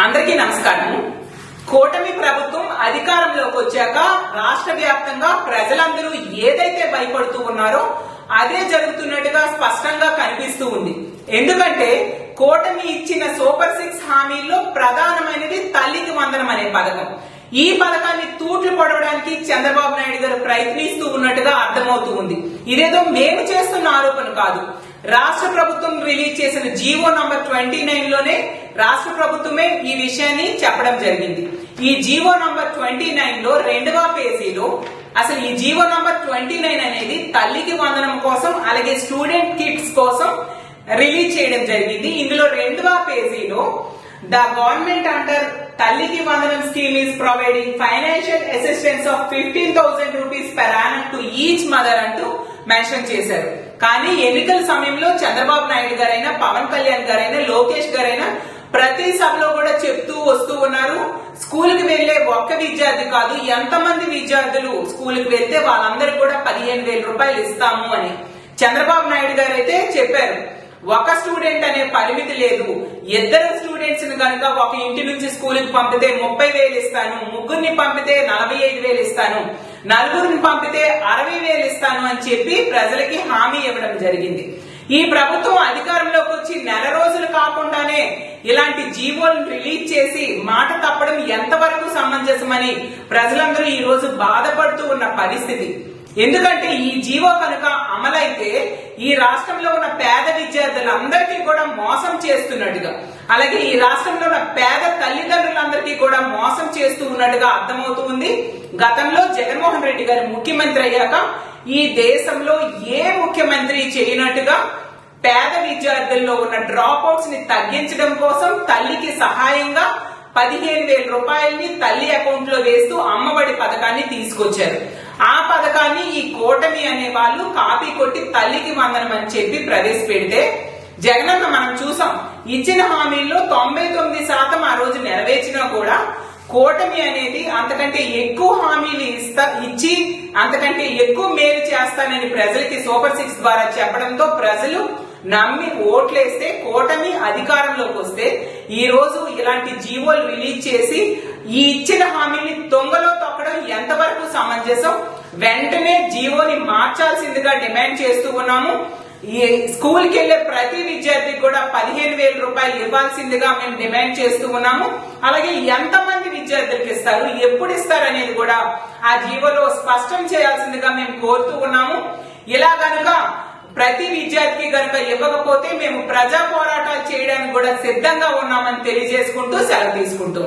అందరికీ నమస్కారం. కూటమి ప్రభుత్వం అధికారంలోకి వచ్చాక రాష్ట్ర వ్యాప్తంగా ప్రజలందరూ ఏదైతే భయపడుతూ ఉన్నారో అదే జరుగుతున్నట్టుగా స్పష్టంగా కనిపిస్తూ ఉంది. ఎందుకంటే కూటమి ఇచ్చిన సూపర్ 6 హామీల్లో ప్రధానమైనది తల్లికి వందనం అనే పథకం. ఈ పథకాన్ని తూట్లు పొడవడానికి చంద్రబాబు నాయుడు గారు ప్రయత్నిస్తూ ఉన్నట్టుగా అర్థమవుతూ ఉంది. ఇదేదో మేము చేస్తున్న ఆరోపణ కాదు. రాష్ట్ర ప్రభుత్వం రిలీజ్ చేసిన జీవో నంబర్ 29 లోనే రాష్ట్ర ప్రభుత్వమే ఈ విషయాన్ని చెప్పడం జరిగింది. ఈ జీవో నంబర్ 29 లో 2వ పేజీలో అసలు ఈ జీవో నంబర్ 29 అనేది తల్లికి వందనం కోసం అలాగే స్టూడెంట్ కిట్స్ కోసం రిలీజ్ చేయడం జరిగింది. ఇందులో 2వ పేజీలో ద గవర్నమెంట్ అండర్ తల్లికి వందనం scheme is providing financial assistance of 15,000 rupees per annum to each mother అంటూ మెన్షన్ చేశారు. కానీ ఎన్నికల సమయంలో చంద్రబాబు నాయుడు గారైనా, పవన్ కళ్యాణ్ గారైనా, లోకేష్ గారైనా ప్రతి సభలో కూడా చెప్తూ వస్తూ ఉన్నారు, స్కూల్ కి వెళ్లే ఒక్క విద్యార్థి కాదు, ఎంతమంది విద్యార్థులు స్కూల్ కి వెళ్తే వాళ్ళందరికీ కూడా 15,000 రూపాయలు ఇస్తాము అని చంద్రబాబు నాయుడు గారు అయితే చెప్పారు. ఒక స్టూడెంట్ అనే పరిమితి లేదు. 2 స్టూడెంట్స్ ని కనుక ఒక ఇంటి నుంచి స్కూల్ కి పంపితే 30,000 ఇస్తాను, 3 పంపితే 45,000 ఇస్తాను, 4 పంపితే 60,000 ఇస్తాను అని చెప్పి ప్రజలకి హామీ ఇవ్వడం జరిగింది. ఈ ప్రభుత్వం అధికారంలోకి వచ్చి నెల రోజులు కాకుండానే ఇలాంటి జీవోలను రిలీజ్ చేసి మాట తప్పడం ఎంతవరకు సమంజసమని ప్రజలందరూ ఈ రోజు బాధపడుతూ ఉన్న పరిస్థితి. ఎందుకంటే ఈ జీవో కనుక అమలైతే ఈ రాష్ట్రంలో ఉన్న పేద విద్యార్థులందరికీ కూడా మోసం చేస్తున్నట్టుగా, అలాగే ఈ రాష్ట్రంలో ఉన్న పేద తల్లిదండ్రులందరికీ కూడా మోసం చేస్తూ ఉన్నట్టుగా అర్థమవుతూ ఉంది. గతంలో జగన్మోహన్ రెడ్డి గారు ముఖ్యమంత్రి అయ్యాక ఈ దేశంలో ఏ ముఖ్యమంత్రి చేయనట్టుగా పేద విద్యార్థుల్లో ఉన్న డ్రాప్ అవుట్స్ ని తగ్గించడం కోసం తల్లికి సహాయంగా 15,000 రూపాయలని తల్లి అకౌంట్ లో వేస్తూ అమ్మఒడి పథకాన్ని తీసుకొచ్చారు. ఆ పథకాన్ని ఈ కూటమి అనే వాళ్ళు కాపీ కొట్టి తల్లికి వందనం అని చెప్పి ప్రవేశపెడితే జగనన్న మనం చూసాం, ఇచ్చిన హామీల్లో 99% ఆ రోజు నెరవేర్చినా కూడా కూటమి అనేది అంతకంటే ఎక్కువ హామీలు ఇచ్చి అంతకంటే ఎక్కువ మేలు చేస్తానని ప్రజలకి సూపర్ 6 ద్వారా చెప్పడంతో ప్రజలు నమ్మి ఓట్లేస్తే కూటమి అధికారంలోకి వస్తే ఈ రోజు ఇలాంటి జీవోలు రిలీజ్ చేసి ఈ ఇచ్చిన హామీని తొంగలో తొక్కడం ఎంతవరకు సమంజసం? వెంటనే జీవోని మార్చాల్సిందిగా డిమాండ్ చేస్తూ ఉన్నాము. ఈ స్కూల్ కి వెళ్లే ప్రతి విద్యార్థికి కూడా 15,000 రూపాయలు ఇవ్వాల్సిందిగా మేము డిమాండ్ చేస్తూ ఉన్నాము. అలాగే ఎంతమంది విద్యార్థులకు ఇస్తారు, ఎప్పుడు ఇస్తారు అనేది కూడా ఆ జీవోలో స్పష్టం చేయాల్సిందిగా మేము కోరుతూ ఉన్నాము. ఇలా గనుక ప్రతి విద్యార్థికి గనుక ఇవ్వకపోతే మేము ప్రజా పోరాటాలు చేయడానికి కూడా సిద్ధంగా ఉన్నామని తెలియజేసుకుంటూ సెలవు తీసుకుంటాం.